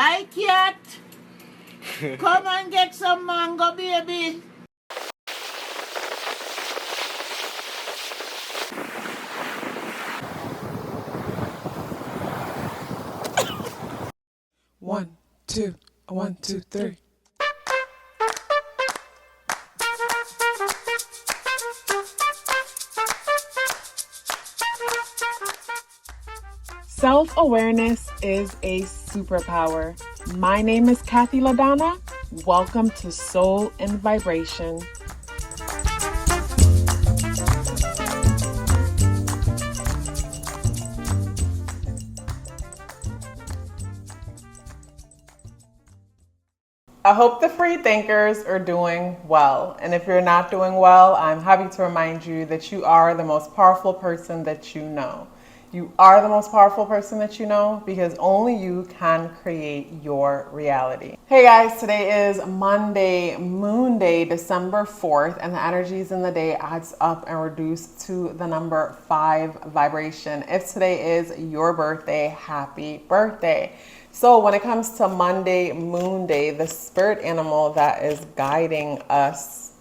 Hi, cat. Come and get some mango, baby. One, two, 1, 2, 3. Self-awareness is a superpower. My name is KathyLaDonna. Welcome to Soul and Vibration. I hope the free thinkers are doing well. And if you're not doing well, I'm happy to remind you that you are the most powerful person that you know. You are the most powerful person that you know because only you can create your reality. Hey guys, today is Monday, Moon Day, December 4th, and the energies in the day adds up and reduce to the number 5 vibration. If today is your birthday, happy birthday. So when it comes to Monday, Moon Day, the spirit animal that is guiding us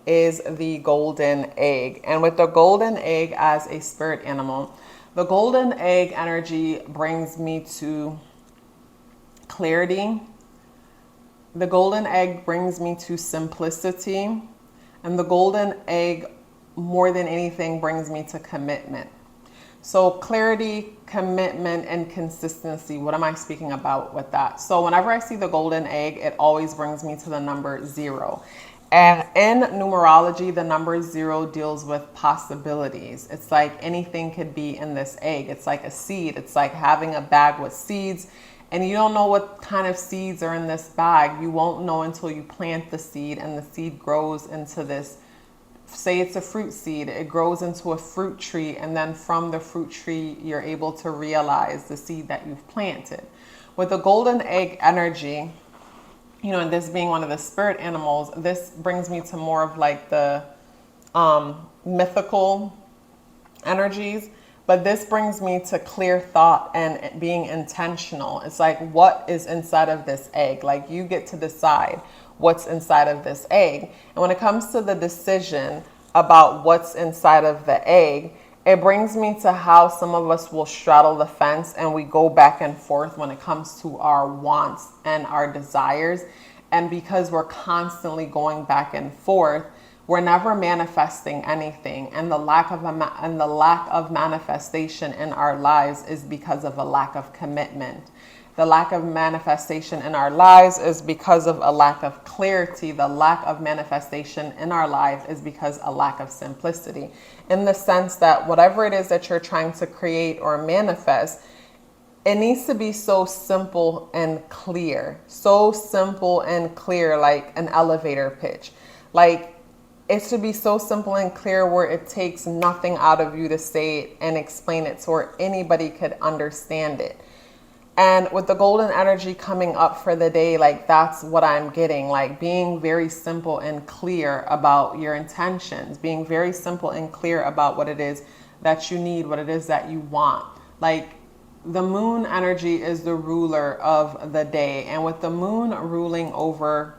is the golden egg. And with the golden egg as a spirit animal, the golden egg energy brings me to clarity. The golden egg brings me to simplicity. And the golden egg, more than anything, brings me to commitment. So clarity, commitment, and consistency. What am I speaking about with that? So whenever I see the golden egg, it always brings me to the number 0. And in numerology, the number 0 deals with possibilities. It's like anything could be in this egg. It's like a seed. It's like having a bag with seeds, and you don't know what kind of seeds are in this bag. You won't know until you plant the seed and the seed grows into this. Say it's a fruit seed, it grows into a fruit tree, and then from the fruit tree, you're able to realize the seed that you've planted. With the golden egg energy, and this being one of the spirit animals, this brings me to more of like the mythical energies, but this brings me to clear thought and being intentional. It's like, what is inside of this egg? Like, you get to decide what's inside of this egg. And when it comes to the decision about what's inside of the egg, it brings me to how some of us will straddle the fence and we go back and forth when it comes to our wants and our desires. And because we're constantly going back and forth, we're never manifesting anything. And the lack of manifestation in our lives is because of a lack of commitment. The lack of manifestation in our lives is because of a lack of clarity. The lack of manifestation in our lives is because of a lack of simplicity. In the sense that whatever it is that you're trying to create or manifest, it needs to be so simple and clear. So simple and clear, like an elevator pitch. Like, it should be so simple and clear where it takes nothing out of you to say it and explain it so where anybody could understand it. And with the golden energy coming up for the day, like, that's what I'm getting, like being very simple and clear about your intentions, being very simple and clear about what it is that you need, what it is that you want. Like, the moon energy is the ruler of the day. And with the moon ruling over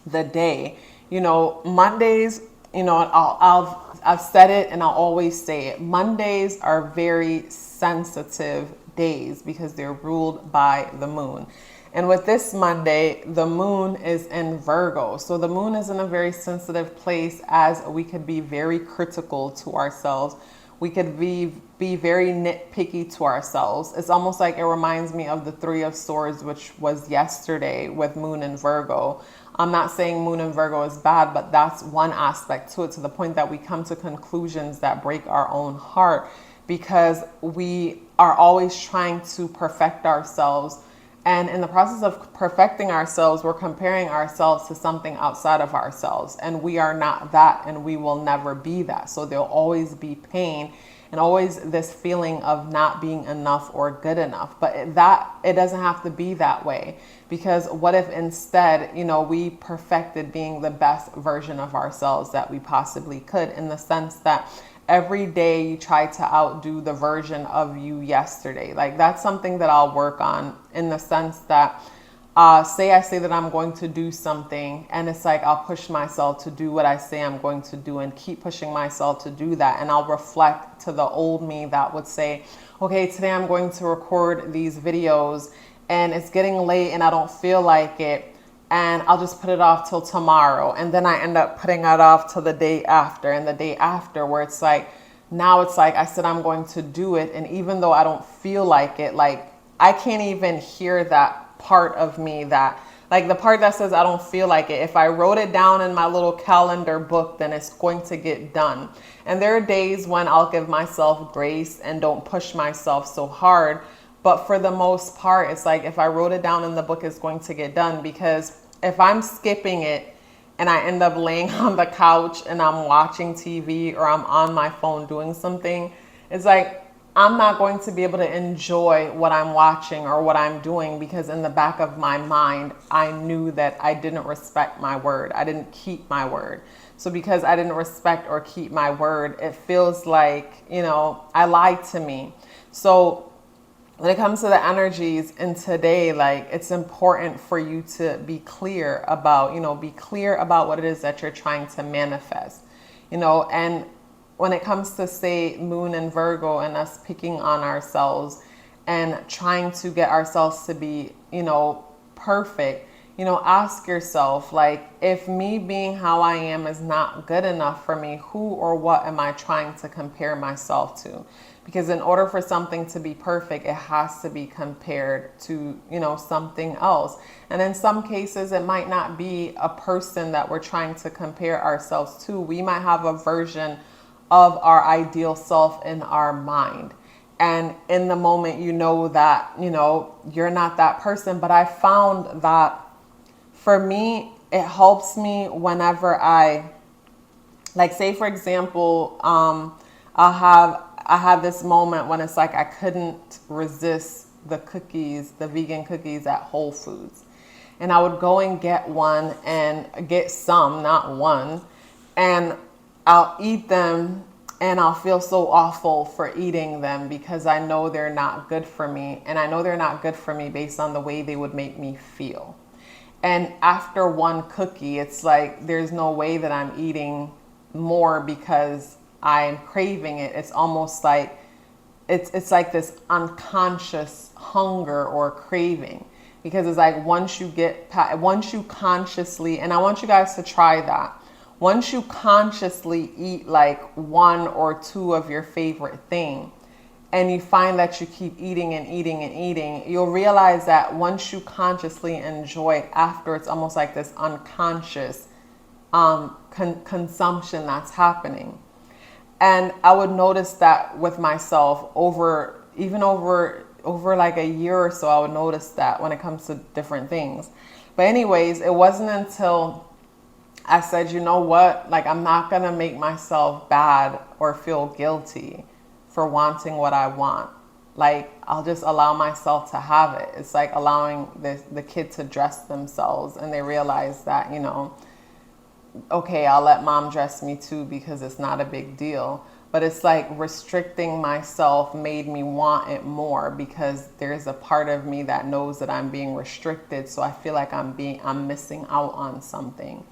the day, Mondays, I've said it and I'll always say it. Mondays are very sensitive days because they're ruled by the moon. And with this Monday, the moon is in Virgo. So the moon is in a very sensitive place, as we could be very critical to ourselves. We could be very nitpicky to ourselves. It's almost like it reminds me of the 3 of Swords, which was yesterday with Moon and Virgo. I'm not saying Moon and Virgo is bad, but that's one aspect to it, to the point that we come to conclusions that break our own heart because we are always trying to perfect ourselves. And in the process of perfecting ourselves, we're comparing ourselves to something outside of ourselves. And we are not that, and we will never be that. So there'll always be pain and always this feeling of not being enough or good enough. But it doesn't have to be that way, because what if instead, we perfected being the best version of ourselves that we possibly could, in the sense that every day you try to outdo the version of you yesterday. Like that's something that I'll work on, in the sense that say I say that I'm going to do something, and it's like I'll push myself to do what I say I'm going to do and keep pushing myself to do that. And I'll reflect to the old me that would say, okay, today I'm going to record these videos and it's getting late and I don't feel like it, and I'll just put it off till tomorrow. And then I end up putting it off till the day after and the day after, where it's like, now it's like I said I'm going to do it, and even though I don't feel like it, like I can't even hear that part of me, that like the part that says I don't feel like it. If I wrote it down in my little calendar book, then it's going to get done. And there are days when I'll give myself grace and don't push myself so hard. But for the most part, it's like if I wrote it down in the book, it's going to get done. Because if I'm skipping it and I end up laying on the couch and I'm watching TV or I'm on my phone doing something, it's like I'm not going to be able to enjoy what I'm watching or what I'm doing, because in the back of my mind, I knew that I didn't respect my word. I didn't keep my word. So because I didn't respect or keep my word, it feels like, you know, I lied to me. So when it comes to the energies in today, like it's important for you to be clear about, you know, be clear about what it is that you're trying to manifest, you know. And when it comes to, say, Moon and Virgo and us picking on ourselves and trying to get ourselves to be, you know, perfect, you know, ask yourself, like, if me being how I am is not good enough for me, who or what am I trying to compare myself to? Because in order for something to be perfect, it has to be compared to, you know, something else. And in some cases, it might not be a person that we're trying to compare ourselves to. We might have a version of our ideal self in our mind. And in the moment, you know that, you know, you're not that person. But I found that for me, it helps me whenever I, like, say, for example, I had this moment when it's like I couldn't resist the cookies, the vegan cookies at Whole Foods. And I would go and get one and get some, not one. And I'll eat them and I'll feel so awful for eating them, because I know they're not good for me. And I know they're not good for me based on the way they would make me feel. And after one cookie, it's like there's no way that I'm eating more because I'm craving it. It's almost like it's like this unconscious hunger or craving, because it's like once you consciously, and I want you guys to try that. Once you consciously eat like one or two of your favorite thing, and you find that you keep eating and eating and eating, you'll realize that once you consciously enjoy it, after, it's almost like this unconscious consumption that's happening. And I would notice that with myself over like a year or so. I would notice that when it comes to different things. But anyways, it wasn't until I said, you know what, like I'm not going to make myself bad or feel guilty for wanting what I want. Like I'll just allow myself to have it. It's like allowing the kid to dress themselves, and they realize that, you know, okay, I'll let mom dress me too because it's not a big deal. But it's like restricting myself made me want it more, because there's a part of me that knows that I'm being restricted. So I feel like I'm missing out on something.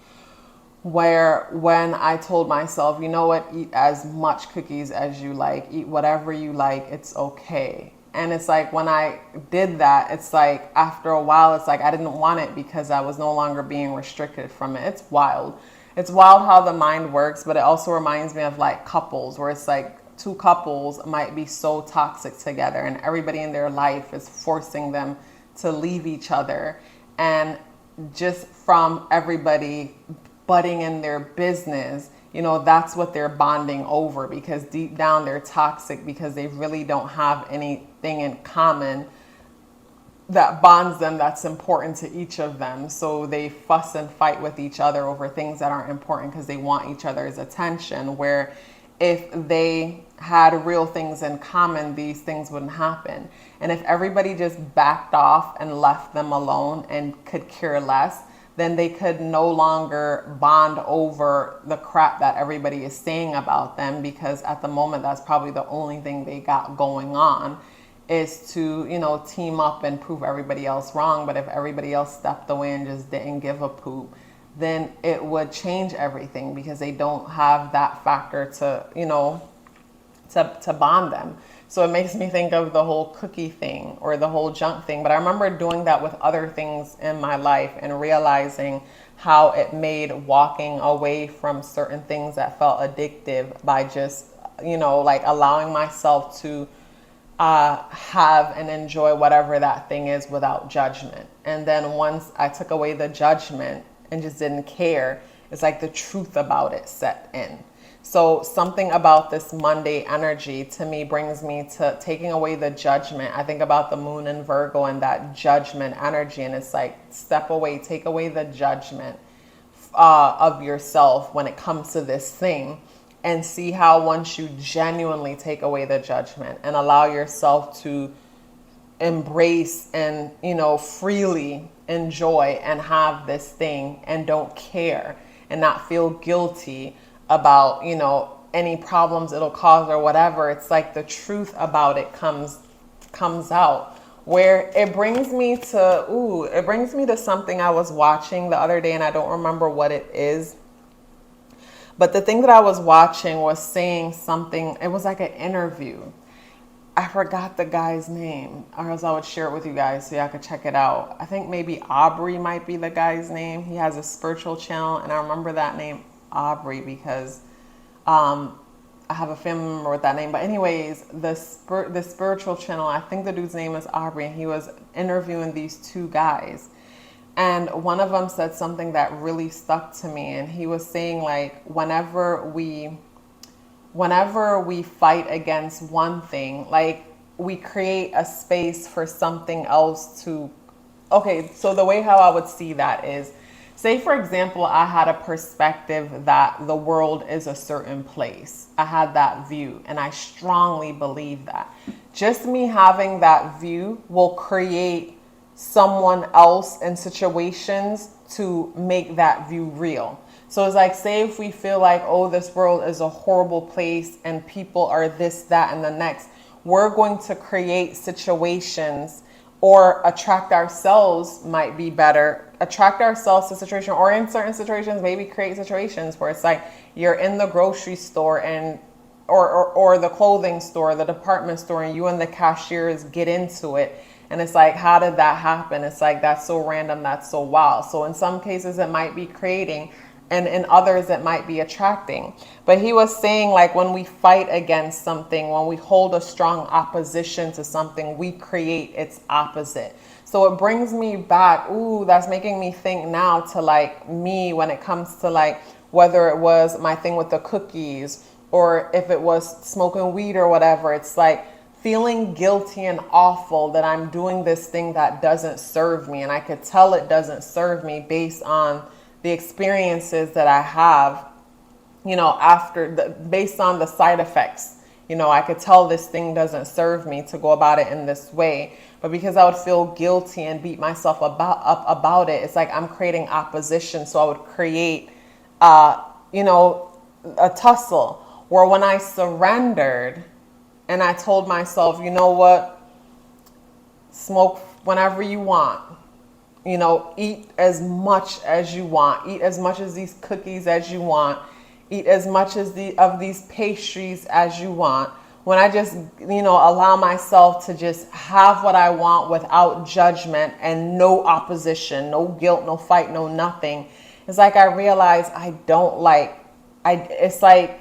Where when I told myself, you know what, eat as much cookies as you like, eat whatever you like, it's okay. And it's like when I did that, it's like after a while, it's like I didn't want it because I was no longer being restricted from it. It's wild. It's wild how the mind works, but it also reminds me of like couples, where it's like two couples might be so toxic together and everybody in their life is forcing them to leave each other. And just from everybody butting in their business, you know, that's what they're bonding over, because deep down they're toxic because they really don't have anything in common that bonds them that's important to each of them. So they fuss and fight with each other over things that aren't important because they want each other's attention, where if they had real things in common, these things wouldn't happen. And if everybody just backed off and left them alone and could care less, then they could no longer bond over the crap that everybody is saying about them, because at the moment that's probably the only thing they got going on, is to, you know, team up and prove everybody else wrong. But if everybody else stepped away and just didn't give a poop, then it would change everything, because they don't have that factor to, you know, to bond them. So it makes me think of the whole cookie thing or the whole junk thing. But I remember doing that with other things in my life and realizing how it made walking away from certain things that felt addictive by just, you know, like allowing myself to have and enjoy whatever that thing is without judgment. And then once I took away the judgment and just didn't care, it's like the truth about it set in. So something about this Monday energy to me brings me to taking away the judgment. I think about the moon in Virgo and that judgment energy, and it's like, step away, take away the judgment of yourself when it comes to this thing, and see how once you genuinely take away the judgment and allow yourself to embrace and, you know, freely enjoy and have this thing and don't care and not feel guilty about, you know, any problems it'll cause or whatever. It's like the truth about it comes out, where it brings me to something I was watching the other day, and I don't remember what it is. But the thing that I was watching was saying something, it was like an interview. I forgot the guy's name, or else I would share it with you guys so y'all could check it out. I think maybe Aubrey might be the guy's name. He has a spiritual channel, and I remember that name, Aubrey, because I have a family member with that name. But anyways, the spiritual channel, I think the dude's name is Aubrey, and he was interviewing these two guys. And one of them said something that really stuck to me. And he was saying, like, whenever we fight against one thing, like, we create a space for something else to, okay, so the way how I would see that is, say, for example, I had a perspective that the world is a certain place. I had that view, and I strongly believe that. Just me having that view will create someone else in situations to make that view real. So it's like, say if we feel like, oh, this world is a horrible place and people are this, that, and the next, we're going to create situations, or attract ourselves, might be better, attract ourselves to situation, or in certain situations, maybe create situations where it's like you're in the grocery store and or the clothing store, the department store, and you and the cashiers get into it. And it's like, how did that happen? It's like, that's so random, that's so wild. So in some cases it might be creating, and in others it might be attracting. But he was saying, like, when we fight against something, when we hold a strong opposition to something, we create its opposite. So it brings me back, that's making me think now to, like, me when it comes to, like, whether it was my thing with the cookies or if it was smoking weed or whatever. It's like feeling guilty and awful that I'm doing this thing that doesn't serve me. And I could tell it doesn't serve me based on the experiences that I have, you know, based on the side effects. You know, I could tell this thing doesn't serve me to go about it in this way. But because I would feel guilty and beat myself up about it, it's like I'm creating opposition. So I would create, you know, a tussle, where when I surrendered and I told myself, you know what, smoke whenever you want, you know, eat as much as you want, eat as much as these cookies as you want, eat as much as of these pastries as you want. When I just, you know, allow myself to just have what I want without judgment and no opposition, no guilt, no fight, no nothing. It's like I realized it's like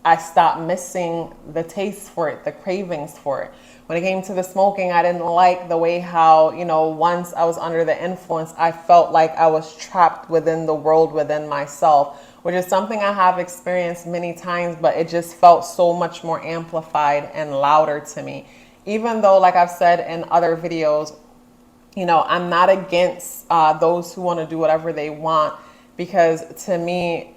I stopped missing the taste for it, the cravings for it. When it came to the smoking, I didn't like the way how, you know, once I was under the influence, I felt like I was trapped within the world, within myself, which is something I have experienced many times, but it just felt so much more amplified and louder to me. Even though, like I've said in other videos, you know, I'm not against those who want to do whatever they want, because to me,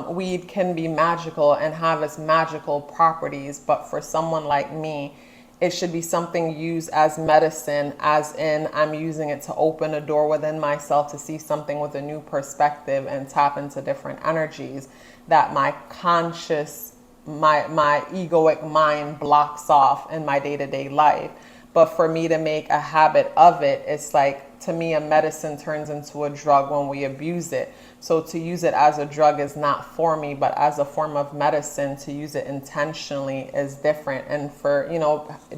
weed can be magical and have its magical properties. But for someone like me, it should be something used as medicine, as in I'm using it to open a door within myself to see something with a new perspective and tap into different energies that my conscious, my egoic mind blocks off in my day-to-day life. But for me to make a habit of it, it's like, to me, a medicine turns into a drug when we abuse it. So to use it as a drug is not for me, but as a form of medicine, to use it intentionally is different. And for,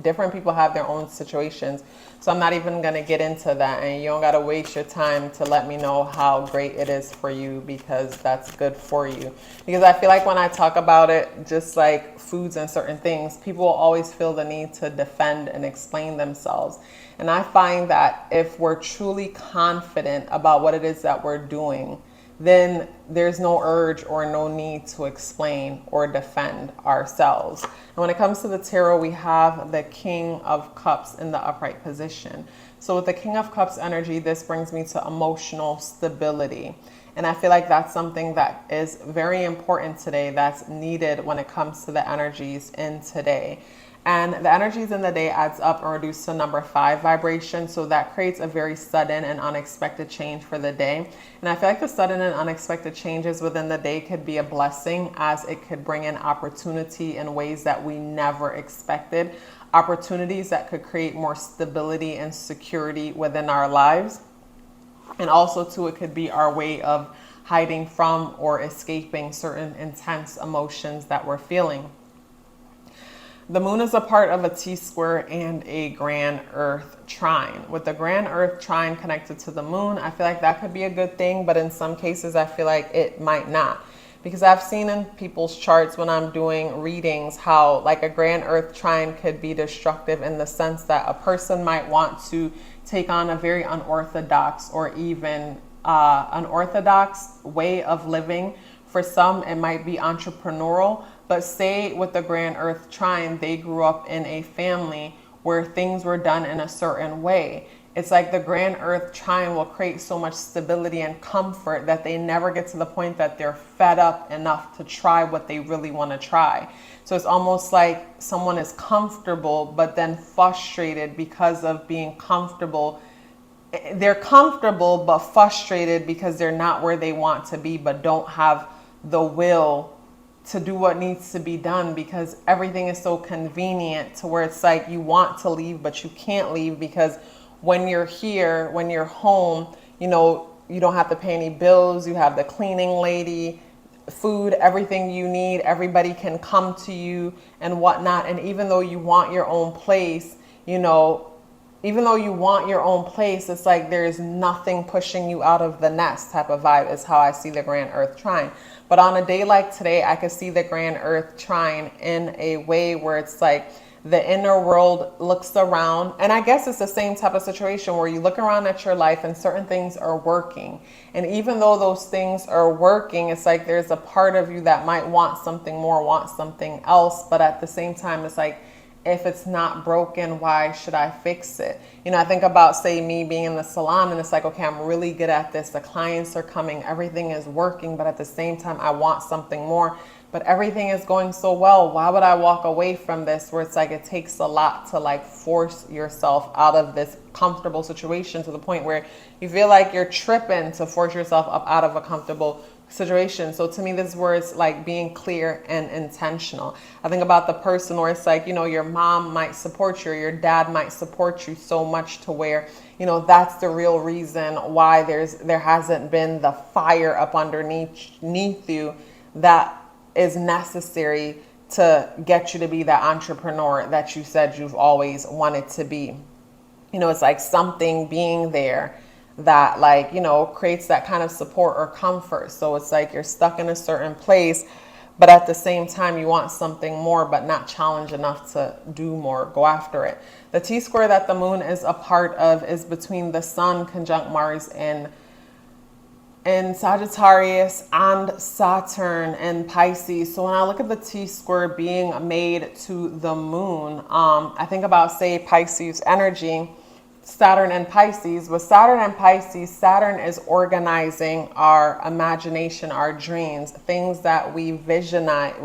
different people have their own situations. So I'm not even going to get into that. And you don't got to waste your time to let me know how great it is for you, because that's good for you. Because I feel like when I talk about it, just like foods and certain things, people will always feel the need to defend and explain themselves. And I find that if we're truly confident about what it is that we're doing, then there's no urge or no need to explain or defend ourselves. And when it comes to the tarot, we have the King of Cups in the upright position. So with the King of Cups energy, this brings me to emotional stability. And I feel like that's something that is very important today, that's needed when it comes to the energies in today. And the energies in the day adds up and reduced to number 5 vibration. So that creates a very sudden and unexpected change for the day. And I feel like the sudden and unexpected changes within the day could be a blessing, as it could bring in opportunity in ways that we never expected. Opportunities that could create more stability and security within our lives. And also too, it could be our way of hiding from or escaping certain intense emotions that we're feeling. The moon is a part of a T-square and a grand earth trine. With the grand earth trine connected to the moon, I feel like that could be a good thing, but in some cases I feel like it might not. Because I've seen in people's charts when I'm doing readings how like a grand earth trine could be destructive, in the sense that a person might want to take on a very unorthodox or even unorthodox way of living. For some, it might be entrepreneurial. But say with the grand earth trine, they grew up in a family where things were done in a certain way. It's like the grand earth trine will create so much stability and comfort that they never get to the point that they're fed up enough to try what they really want to try. So it's almost like someone is comfortable, but then frustrated because of being comfortable. They're comfortable, but frustrated because they're not where they want to be, but don't have the will to do what needs to be done, because everything is so convenient to where it's like you want to leave, but you can't leave, because when you're here, when you're home, you don't have to pay any bills. You have the cleaning lady, food, everything you need. Everybody can come to you and whatnot. And even though you want your own place, it's like there's nothing pushing you out of the nest type of vibe is how I see the grand earth trine. But on a day like today, I could see the grand earth trine in a way where it's like the inner world looks around. And I guess it's the same type of situation where you look around at your life and certain things are working. And even though those things are working, it's like there's a part of you that might want something more, want something else. But at the same time, it's like, if it's not broken, why should I fix it? I think about, say, me being in the salon, and it's like, okay, I'm really good at this. The clients are coming, everything is working, but at the same time, I want something more. But everything is going so well. Why would I walk away from this? Where it's like it takes a lot to like force yourself out of this comfortable situation to the point where you feel like you're tripping to force yourself up out of a comfortable situation. So to me, this is where it's like being clear and intentional. I think about the person where it's like, your mom might support you, or your dad might support you so much to where, that's the real reason why there hasn't been the fire up underneath you that is necessary to get you to be that entrepreneur that you said you've always wanted to be. It's like something being there that creates that kind of support or comfort. So it's like you're stuck in a certain place, but at the same time you want something more, but not challenged enough to do more, go after it. The T-square that the moon is a part of is between the sun conjunct Mars in Sagittarius and Saturn in Pisces. So when I look at the T-square being made to the moon, I think about, say, Pisces energy. Saturn and Pisces. With Saturn and Pisces, Saturn is organizing our imagination, our dreams, things that we visualize,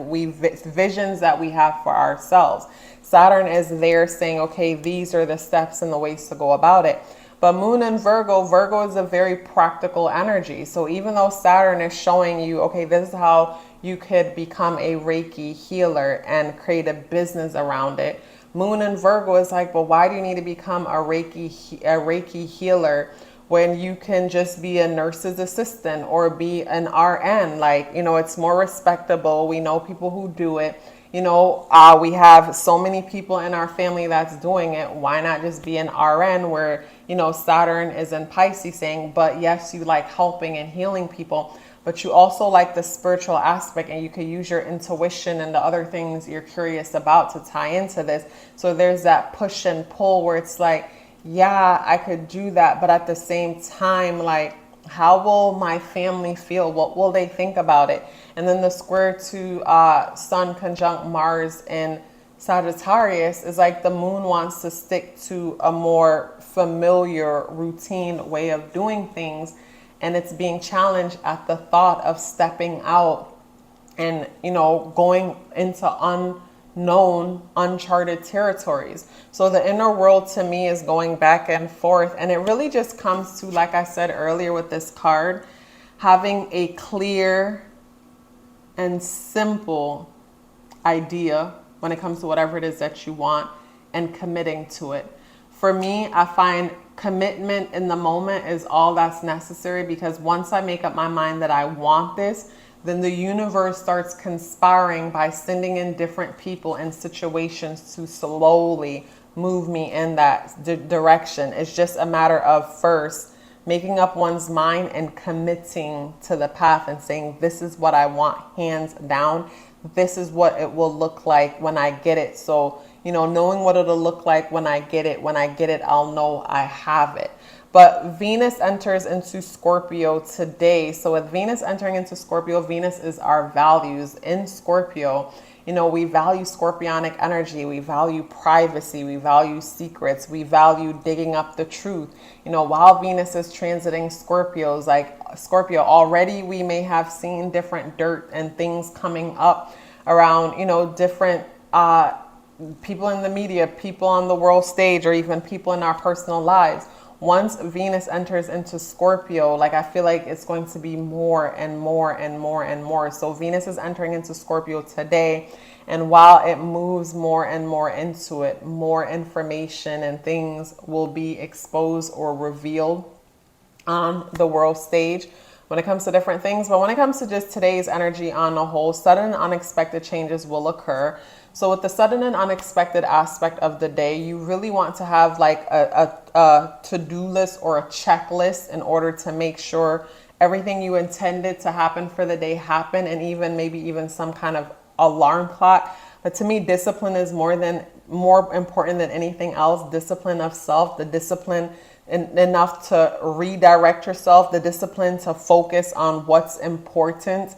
visions that we have for ourselves. Saturn is there saying, okay, these are the steps and the ways to go about it. But Moon in Virgo, Virgo is a very practical energy. So even though Saturn is showing you, okay, this is how you could become a Reiki healer and create a business around it, Moon in Virgo is like, well, why do you need to become a Reiki healer when you can just be a nurse's assistant or be an RN? Like, you know, it's more respectable. We know people who do it. You know, we have so many people in our family that's doing it. Why not just be an RN where, you know, Saturn is in Pisces saying, but yes, you like helping and healing people, but you also like the spiritual aspect, and you could use your intuition and the other things you're curious about to tie into this. So there's that push and pull where it's like, yeah, I could do that, but at the same time, like, how will my family feel? What will they think about it? And then the square to Sun conjunct Mars in Sagittarius is like the moon wants to stick to a more familiar routine way of doing things. And it's being challenged at the thought of stepping out and, you know, going into unknown, uncharted territories. So the inner world to me is going back and forth. And it really just comes to, like I said earlier with this card, having a clear and simple idea when it comes to whatever it is that you want and committing to it. For me, I find commitment in the moment is all that's necessary, because once I make up my mind that I want this, then the universe starts conspiring by sending in different people and situations to slowly move me in that direction. It's just a matter of first making up one's mind and committing to the path and saying, this is what I want, hands down. This is what it will look like when I get it. So, you know, knowing what it'll look like when I get it, I'll know I have it. But Venus enters into Scorpio today. So with Venus entering into Scorpio, Venus is our values. In Scorpio, you know, we value scorpionic energy. We value privacy. We value secrets. We value digging up the truth. You know, while Venus is transiting Scorpios, like Scorpio, already we may have seen different dirt and things coming up around, you know, different people in the media, people on the world stage, or even people in our personal lives. Once Venus enters into Scorpio, like I feel like it's going to be more and more and more and more. So Venus is entering into Scorpio today. And while it moves more and more into it, more information and things will be exposed or revealed on the world stage when it comes to different things. But when it comes to just today's energy on the whole, sudden and unexpected changes will occur. So with the sudden and unexpected aspect of the day, you really want to have like a to-do list or a checklist in order to make sure everything you intended to happen for the day happen, and even maybe even some kind of alarm clock. But to me, discipline is more important than anything else. Discipline of self, the discipline enough to redirect yourself, the discipline to focus on what's important.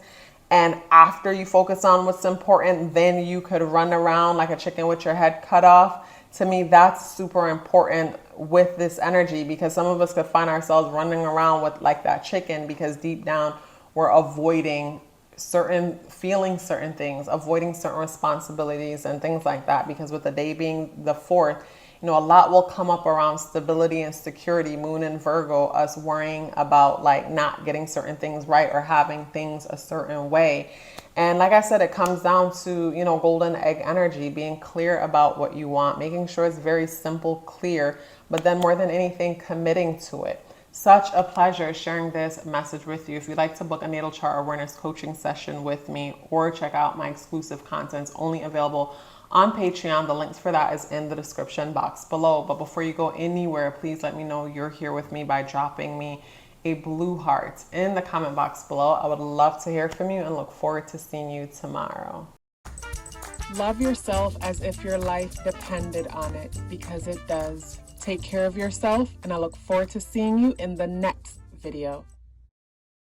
And after you focus on what's important, then you could run around like a chicken with your head cut off. To me, that's super important with this energy, because some of us could find ourselves running around with like that chicken, because deep down we're avoiding certain things, avoiding certain responsibilities and things like that. Because with the day being the 4th, you know, a lot will come up around stability and security. Moon in Virgo, us worrying about like not getting certain things right or having things a certain way. And like I said, it comes down to, you know, golden egg energy, being clear about what you want, making sure it's very simple, clear, but then more than anything, committing to it. Such a pleasure sharing this message with you. If you'd like to book a natal chart awareness coaching session with me, or check out my exclusive contents only available on Patreon, the links for that is in the description box below. But before you go anywhere, please let me know you're here with me by dropping me a blue heart in the comment box below. I would love to hear from you and look forward to seeing you tomorrow. Love yourself as if your life depended on it, because it does. Take care of yourself, and I look forward to seeing you in the next video.